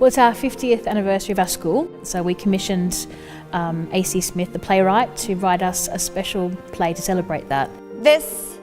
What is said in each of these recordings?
Well, it's our 50th anniversary of our school, so we commissioned A.C. Smith, the playwright, to write us a special play to celebrate that. This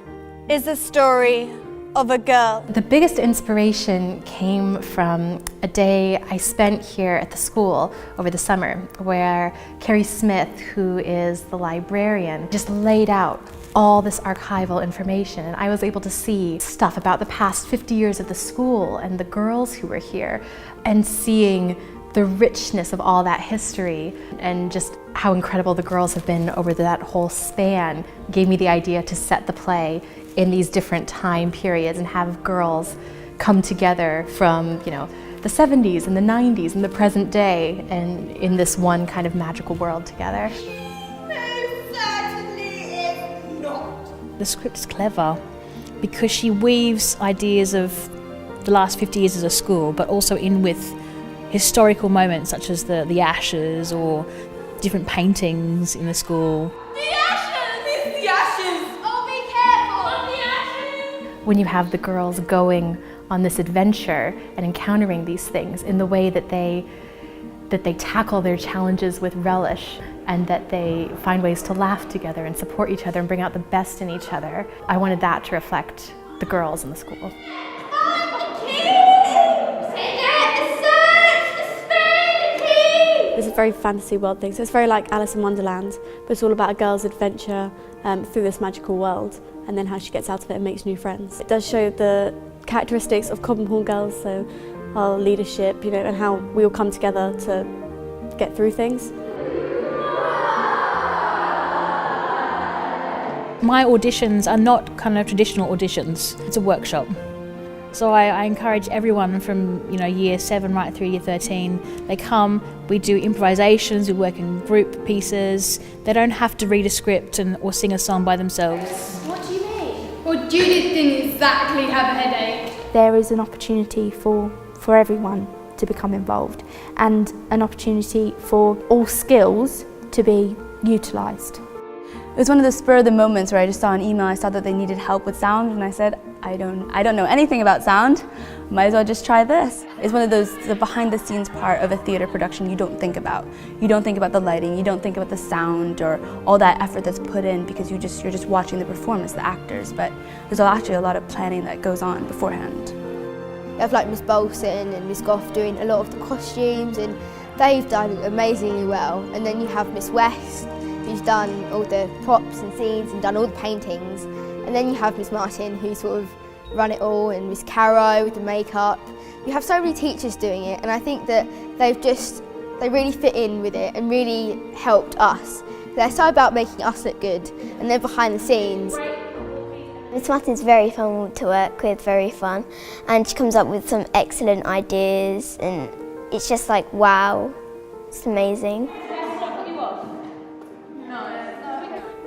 is the story of a girl. The biggest inspiration came from a day I spent here at the school over the summer, where Carrie Smith, who is the librarian, just laid out all this archival information, and I was able to see stuff about the past 50 years of the school and the girls who were here, and seeing the richness of all that history and just how incredible the girls have been over that whole span gave me the idea to set the play in these different time periods and have girls come together from, the 70s and the 90s and the present day, and in this one kind of magical world together. The script's clever because she weaves ideas of the last 50 years as a school, but also in with historical moments such as the ashes or different paintings in the school. The ashes! It's the ashes! Oh, be careful! Not the ashes! When you have the girls going on this adventure and encountering these things in the way that they tackle their challenges with relish, and that they find ways to laugh together and support each other and bring out the best in each other, I wanted that to reflect the girls in the school. It's a very fantasy world thing, so it's very like Alice in Wonderland, but it's all about a girl's adventure through this magical world, and then how she gets out of it and makes new friends. It does show the characteristics of Cobham Hall girls, so our leadership, and how we all come together to get through things. My auditions are not kind of traditional auditions, it's a workshop. So I encourage everyone from year 7 right through year 13, they come, we do improvisations, we work in group pieces. They don't have to read a script or sing a song by themselves. What do you mean? Well, Judith didn't exactly have a headache. There is an opportunity for everyone to become involved, and an opportunity for all skills to be utilised. It was one of the spur of the moments where I just saw an email, I saw that they needed help with sound, and I said, I don't know anything about sound, might as well just try this. It's one of those, the behind the scenes part of a theatre production you don't think about. You don't think about the lighting, you don't think about the sound or all that effort that's put in, because you're just watching the performance, the actors, but there's actually a lot of planning that goes on beforehand. You have like Miss Bolson and Miss Goff doing a lot of the costumes, and they've done amazingly well. And then you have Miss West, who's done all the props and scenes and done all the paintings. And then you have Miss Martin, who's sort of run it all, and Miss Caro with the makeup. You have so many teachers doing it, and I think that they really fit in with it and really helped us. They're so about making us look good, and they're behind the scenes. Miss Martin's very fun to work with, very fun, and she comes up with some excellent ideas, and it's just like, wow, it's amazing.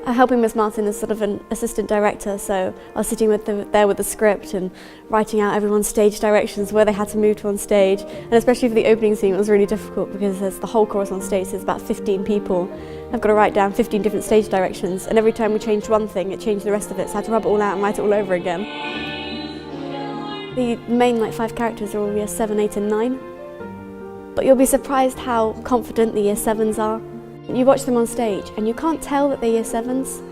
Helping Miss Martin as sort of an assistant director, so I was sitting there with the script and writing out everyone's stage directions, where they had to move to on stage, and especially for the opening scene it was really difficult because there's the whole chorus on stage, so there's about 15 people. I've got to write down 15 different stage directions, and every time we changed one thing it changed the rest of it, so I had to rub it all out and write it all over again. The main 5 characters are all year 7, 8 and 9, but you'll be surprised how confident the year 7s are. You watch them on stage and you can't tell that they're year 7s,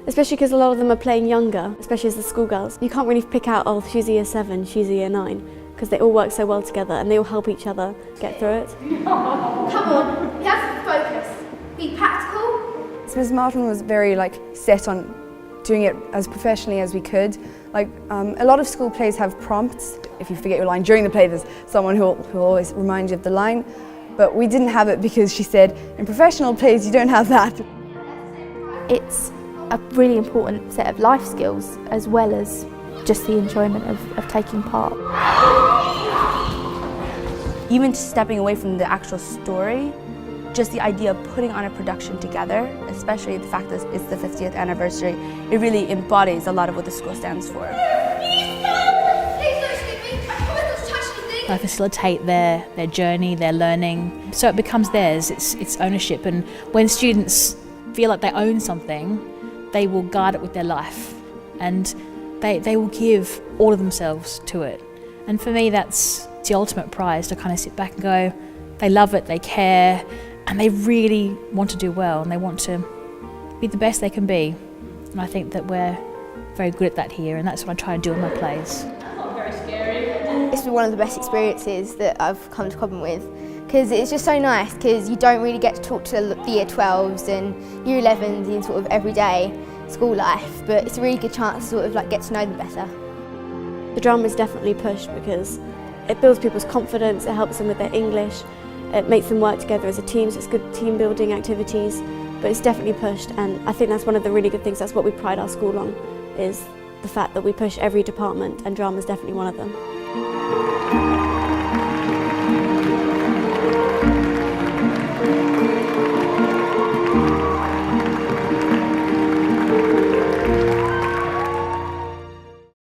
especially because a lot of them are playing younger, especially as the schoolgirls. You can't really pick out, oh, she's a year 7, she's a year 9, because they all work so well together and they all help each other get through it. Come on, you have to focus. Be practical. So Ms. Martin was very set on doing it as professionally as we could. A lot of school plays have prompts. If you forget your line during the play, there's someone who'll always remind you of the line. But we didn't have it because she said, in professional plays you don't have that. It's a really important set of life skills, as well as just the enjoyment of taking part. Even just stepping away from the actual story, just the idea of putting on a production together, especially the fact that it's the 50th anniversary, it really embodies a lot of what the school stands for. I facilitate their journey, their learning, so it becomes theirs, it's ownership. And when students feel like they own something, they will guard it with their life, and they will give all of themselves to it. And for me, that's it's the ultimate prize to kind of sit back and go, they love it, they care, and they really want to do well, and they want to be the best they can be. And I think that we're very good at that here, and that's what I try to do in my plays. It's been one of the best experiences that I've come to Cobham with, because it's just so nice, because you don't really get to talk to the year 12s and year 11s in sort of everyday school life, but it's a really good chance to sort of like get to know them better. The drama is definitely pushed because it builds people's confidence, it helps them with their English, it makes them work together as a team, so it's good team building activities, but it's definitely pushed, and I think that's one of the really good things. That's what we pride our school on, is the fact that we push every department, and drama is definitely one of them.